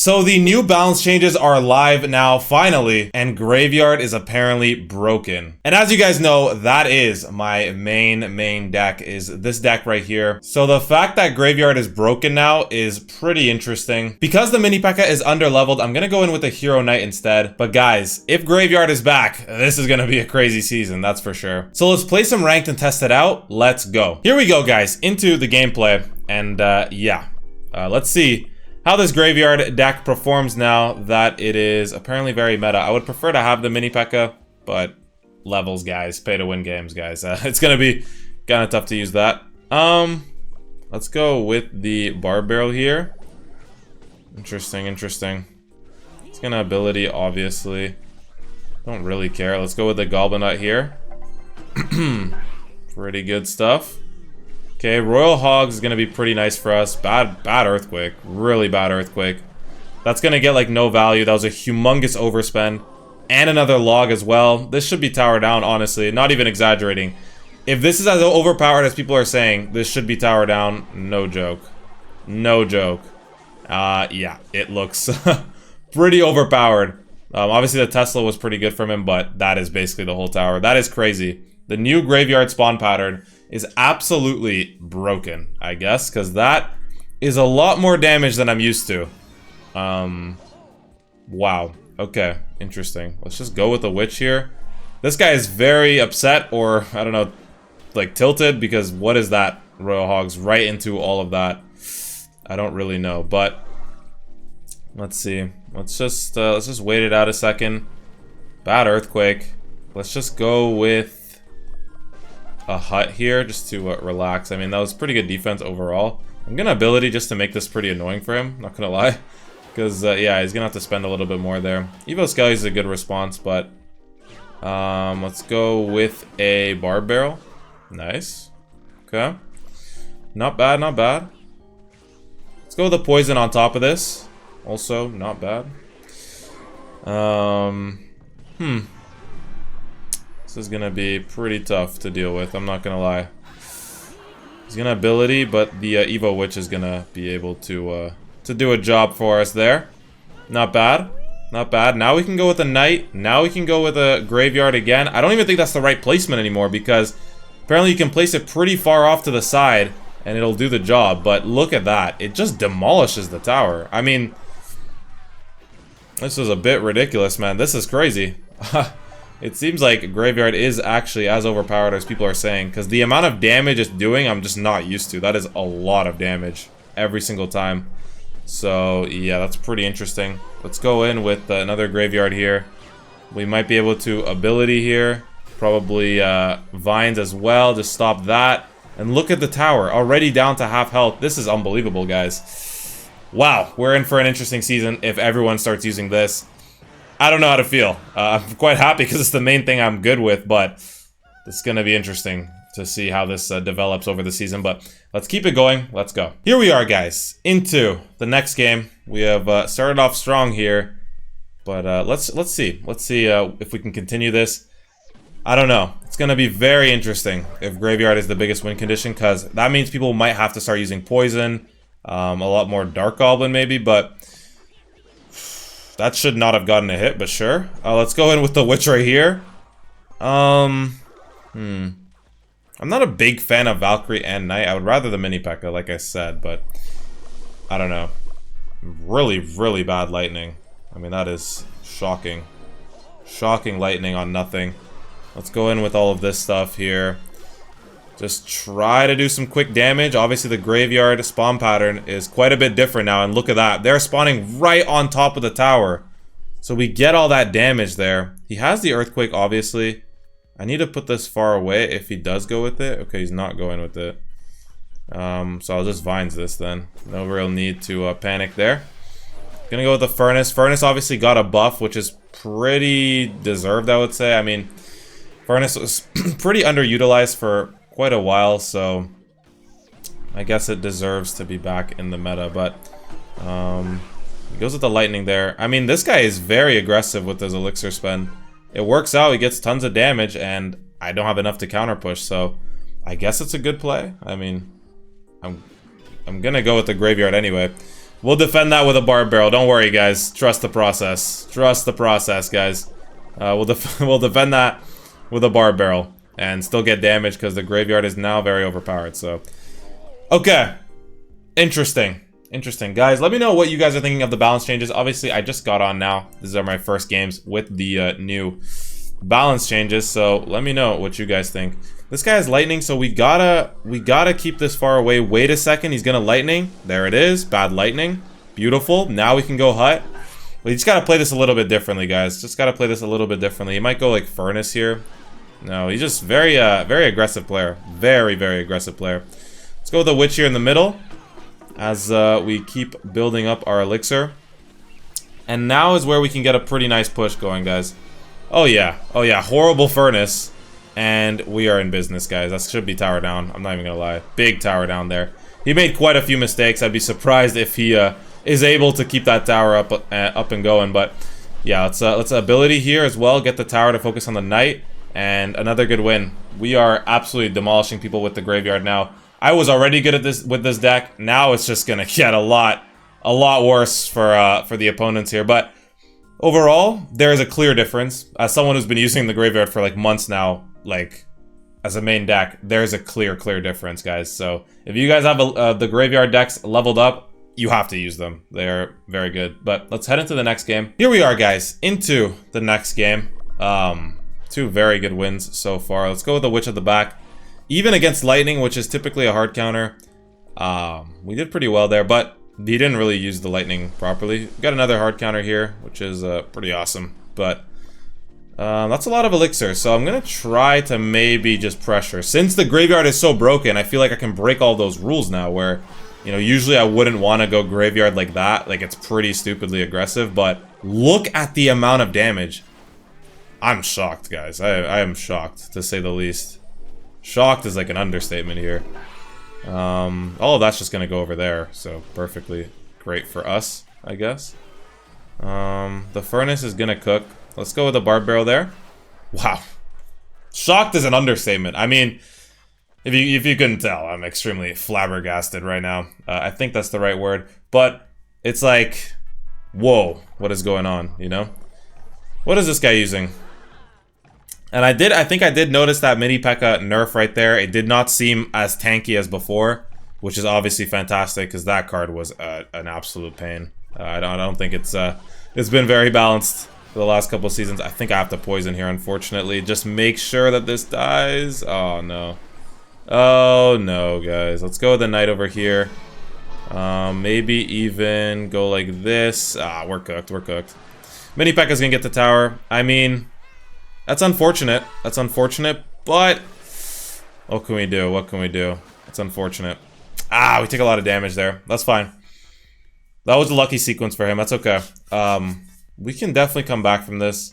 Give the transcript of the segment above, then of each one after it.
So the new balance changes are live now, finally, and Graveyard is apparently broken. And as you guys know, that is my main deck, is this deck right here. So the fact that Graveyard is broken now is pretty interesting. Because the mini P.E.K.K.A. is underleveled, I'm gonna go in with a Hero Knight instead. But guys, if Graveyard is back, this is gonna be a crazy season, that's for sure. So let's play some ranked and test it out. Let's go. Here we go, guys, into the gameplay. And yeah, let's see how this Graveyard deck performs now that it is apparently very meta. I would prefer to have the mini P.E.K.K.A, but levels, guys. Pay to win games, guys. It's gonna be kind of tough to use that. Let's go with the Barb Barrel here. Interesting. It's gonna ability, obviously. Don't really care. Let's go with the Goblin Nut here. Pretty good stuff. Okay, Royal Hogs is gonna be pretty nice for us. Bad Earthquake. Really bad Earthquake. That's gonna get like no value. That was a humongous overspend. And another log as well. This should be tower down, honestly. Not even exaggerating. If this is as overpowered as people are saying, this should be tower down. No joke. No joke. Yeah, it looks pretty overpowered. Obviously the Tesla was pretty good from him, but that is basically the whole tower. That is crazy. The new Graveyard spawn pattern is absolutely broken, I guess, because that is a lot more damage than I'm used to. Wow. Okay, interesting. Let's just go with the Witch here. This guy is very upset, or, I don't know, like tilted, because what is that? Royal Hogs right into all of that. I don't really know, but let's see. Let's just wait it out a second. Bad Earthquake. Let's just go with a Hut here just to relax. I mean, that was pretty good defense overall. I'm gonna ability just to make this pretty annoying for him, not gonna lie. Because, yeah, he's gonna have to spend a little bit more there. Evo Skelly is a good response, but let's go with a Barb Barrel. Nice. Okay. Not bad, not bad. Let's go with the Poison on top of this. Also, not bad. This is gonna be pretty tough to deal with, I'm not gonna lie. He's gonna ability, but the Evo Witch is gonna be able to do a job for us there. Not bad. Not bad. Now we can go with a Knight. Now we can go with a Graveyard again. I don't even think that's the right placement anymore, because apparently you can place it pretty far off to the side and it'll do the job. But look at that. It just demolishes the tower. I mean, this is a bit ridiculous, man. This is crazy. It seems like Graveyard is actually as overpowered as people are saying, because the amount of damage it's doing, I'm just not used to. That is a lot of damage every single time. So, yeah, that's pretty interesting. Let's go in with another Graveyard here. We might be able to ability here. Probably Vines as well, just stop that. And look at the tower, already down to half health. This is unbelievable, guys. Wow, we're in for an interesting season if everyone starts using this. I don't know how to feel. I'm quite happy because it's the main thing I'm good with, but it's going to be interesting to see how this develops over the season. But let's keep it going. Let's go. Here we are, guys, into the next game. We have started off strong here, but let's see. Let's see if we can continue this. I don't know. It's going to be very interesting if Graveyard is the biggest win condition, because that means people might have to start using Poison, a lot more Dark Goblin maybe, but that should not have gotten a hit, but sure. Let's go in with the Witch right here. I'm not a big fan of Valkyrie and Knight. I would rather the mini P.E.K.K.A, like I said, but I don't know. Really bad lightning. I mean, that is shocking. Shocking lightning on nothing. Let's go in with all of this stuff here. Just try to do some quick damage. Obviously, the Graveyard spawn pattern is quite a bit different now, and look at that. They're spawning right on top of the tower. So we get all that damage there. He has the Earthquake, obviously. I need to put this far away if he does go with it. Okay, he's not going with it. So I'll just Vines this then. No real need to panic there. Gonna go with the Furnace. Furnace obviously got a buff, which is pretty deserved, I would say. I mean, Furnace was pretty underutilized for quite a while, so I guess it deserves to be back in the meta, but he goes with the Lightning there. I mean, this guy is very aggressive with his Elixir spend. It works out, he gets tons of damage, and I don't have enough to counter push, so I guess it's a good play. I mean, I'm gonna go with the Graveyard anyway. We'll defend that with a barb barrel. Don't worry, guys. Trust the process. Trust the process, guys. We'll defend that with a barb barrel and still get damage because the graveyard is now very overpowered. So, okay, interesting. Interesting, guys. Let me know what you guys are thinking of the balance changes. Obviously, I just got on now. These are my first games with the new balance changes. So let me know what you guys think. This guy has lightning, so we gotta keep this far away. Wait a second, he's gonna lightning. There it is. Bad lightning. Beautiful. Now we can go hut. We just gotta play this a little bit differently, guys. Just gotta play this a little bit differently. He might go like furnace here. No, he's just very aggressive player. Very aggressive player. Let's go with the witch here in the middle as we keep building up our elixir. And now is where we can get a pretty nice push going, guys. Oh yeah, horrible furnace. And we are in business, guys. That should be tower down. I'm not even gonna lie. Big tower down there. He made quite a few mistakes. I'd be surprised if he is able to keep that tower up and going. But yeah, let's ability here as well. Get the tower to focus on the knight. And another good win. We are absolutely demolishing people with the graveyard now. I was already good at this with this deck. Now it's just gonna get a lot worse for the opponents here. But overall, there is a clear difference. As someone who's been using the graveyard for like months now, like as a main deck, there's a clear difference, guys. So if you guys have the graveyard decks leveled up, you have to use them. They're very good. But let's head into the next game. Here we are, guys, into the next game. Two very good wins so far. Let's go with the witch at the back. Even against lightning, which is typically a hard counter, we did pretty well there, but he didn't really use the lightning properly. Got another hard counter here, which is pretty awesome. But that's a lot of elixir, so I'm gonna try to maybe just pressure. Since the graveyard is so broken, I feel like I can break all those rules now where, you know, usually I wouldn't want to go graveyard like that. Like, it's pretty stupidly aggressive, but look at the amount of damage. I'm shocked, guys. I am shocked, to say the least. Shocked is like an understatement here. All of that's just gonna go over there, so perfectly great for us, I guess. The furnace is gonna cook. Let's go with the barb barrel there. Wow. Shocked is an understatement. I mean, if you couldn't tell, I'm extremely flabbergasted right now. I think that's the right word. But it's like, whoa, what is going on, you know? What is this guy using? And I think I did notice that mini P.E.K.K.A. nerf right there. It did not seem as tanky as before, which is obviously fantastic because that card was an absolute pain. I don't think it's been very balanced for the last couple of seasons. I think I have to poison here, unfortunately. Just make sure that this dies. Oh no. Oh no, guys. Let's go with the knight over here. Maybe even go like this. Ah, we're cooked. We're cooked. Mini P.E.K.K.A.'s gonna get the tower. I mean, that's unfortunate. That's unfortunate, but what can we do? What can we do? It's unfortunate. Ah, we take a lot of damage there. That's fine. That was a lucky sequence for him. That's okay. We can definitely come back from this.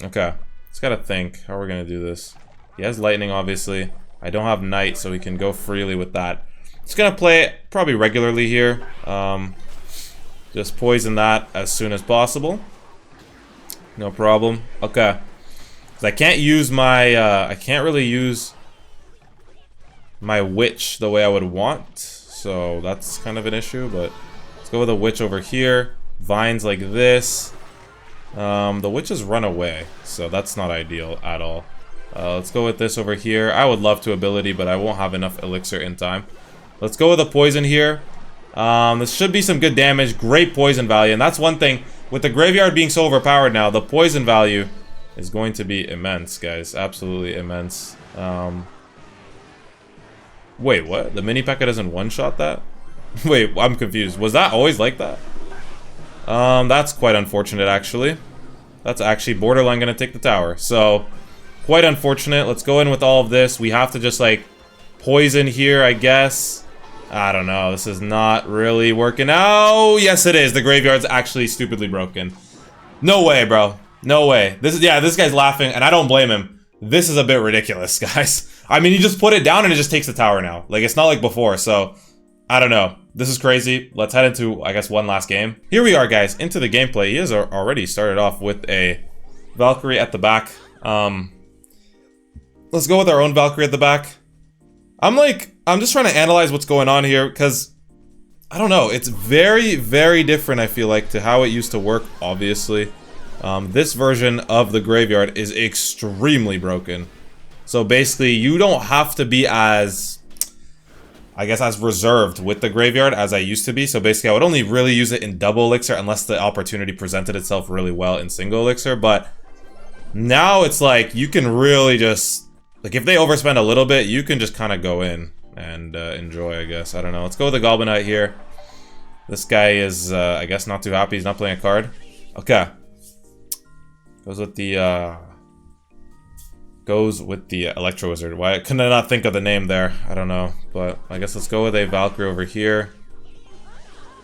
Okay. Just gotta think. How are we gonna do this? He has lightning, obviously. I don't have knight, so we can go freely with that. Just gonna play it probably regularly here. Just poison that as soon as possible. No problem. Okay. 'Cause I can't use my, I can't really use my witch the way I would want. So that's kind of an issue, but let's go with a witch over here. Vines like this. The witches run away, so that's not ideal at all. Let's go with this over here. I would love to ability, but I won't have enough elixir in time. Let's go with a poison here. This should be some good damage. Great poison value, and that's one thing. With the graveyard being so overpowered now, the poison value is going to be immense, guys. Absolutely immense. Wait, what? The mini P.E.K.K.A. doesn't one-shot that? Wait, I'm confused. Was that always like that? That's quite unfortunate, actually. That's actually borderline gonna take the tower. So, quite unfortunate. Let's go in with all of this. We have to just, like, poison here, I guess. I don't know. This is not really working out. Yes, it is. The graveyard's actually stupidly broken. No way, bro. No way. This guy's laughing, and I don't blame him. This is a bit ridiculous, guys. I mean, you just put it down and it just takes the tower now. Like, it's not like before, so I don't know. This is crazy. Let's head into, I guess, one last game. Here we are, guys, into the gameplay. He has already started off with a Valkyrie at the back. Let's go with our own Valkyrie at the back. I'm just trying to analyze what's going on here, because I don't know, it's very, very different, I feel like, to how it used to work, obviously. This version of the graveyard is extremely broken. So basically, you don't have to be as, I guess, as reserved with the graveyard as I used to be. So basically, I would only really use it in double elixir unless the opportunity presented itself really well in single elixir. But now it's like, you can really just, like, if they overspend a little bit, you can just kind of go in and enjoy, I guess. I don't know. Let's go with the Goblin Knight here. This guy is, I guess, not too happy. He's not playing a card. Okay. Goes with the Electro Wizard. Why couldn't I not think of the name there? I don't know. But I guess let's go with a Valkyrie over here.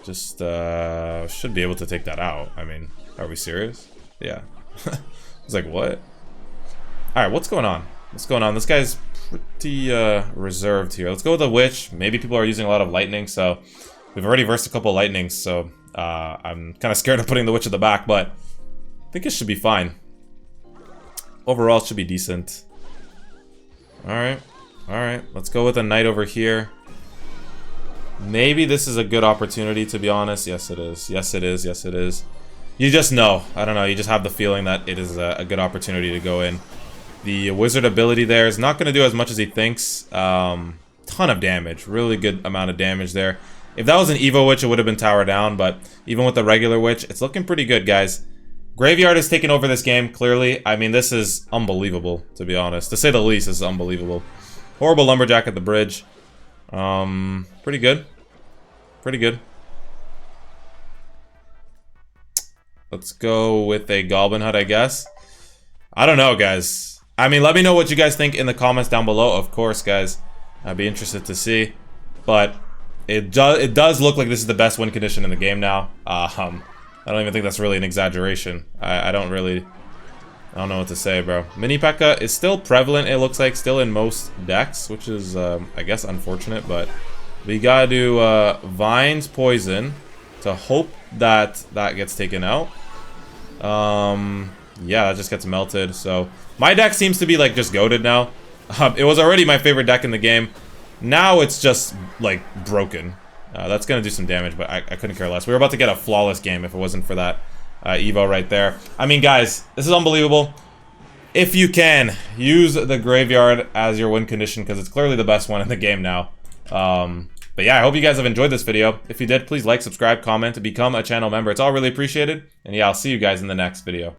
Just, should be able to take that out. I mean, are we serious? Yeah. I was like, what? Alright, what's going on? What's going on? This guy's pretty reserved here. Let's go with the Witch. Maybe people are using a lot of Lightning, so we've already versed a couple Lightnings, so I'm kind of scared of putting the Witch at the back, but I think it should be fine. Overall, it should be decent. Alright. Alright. Let's go with a Knight over here. Maybe this is a good opportunity, to be honest. Yes, it is. Yes, it is. Yes, it is. You just know. I don't know. You just have the feeling that it is a good opportunity to go in. The Wizard ability there is not going to do as much as he thinks. Ton of damage. Really good amount of damage there. If that was an Evo Witch, it would have been Tower Down, but even with the regular Witch, it's looking pretty good, guys. Graveyard has taken over this game, clearly. I mean, this is unbelievable, to be honest. To say the least, this is unbelievable. Horrible Lumberjack at the bridge. Pretty good. Pretty good. Let's go with a Goblin Hut, I guess. I don't know, guys. I mean, let me know what you guys think in the comments down below, of course, guys. I'd be interested to see. But it does look like this is the best win condition in the game now. I don't even think that's really an exaggeration. I don't know what to say, bro. Mini P.E.K.K.A. is still prevalent, it looks like, still in most decks, which is, I guess, unfortunate, but we gotta do Vine's Poison to hope that that gets taken out. Yeah, that just gets melted, so my deck seems to be, like, just goated now. It was already my favorite deck in the game. Now it's just, like, broken. That's gonna do some damage, but I couldn't care less. We were about to get a flawless game if it wasn't for that Evo right there. I mean, guys, this is unbelievable. If you can, use the graveyard as your win condition, because it's clearly the best one in the game now. But yeah, I hope you guys have enjoyed this video. If you did, please like, subscribe, comment, and become a channel member. It's all really appreciated. And yeah, I'll see you guys in the next video.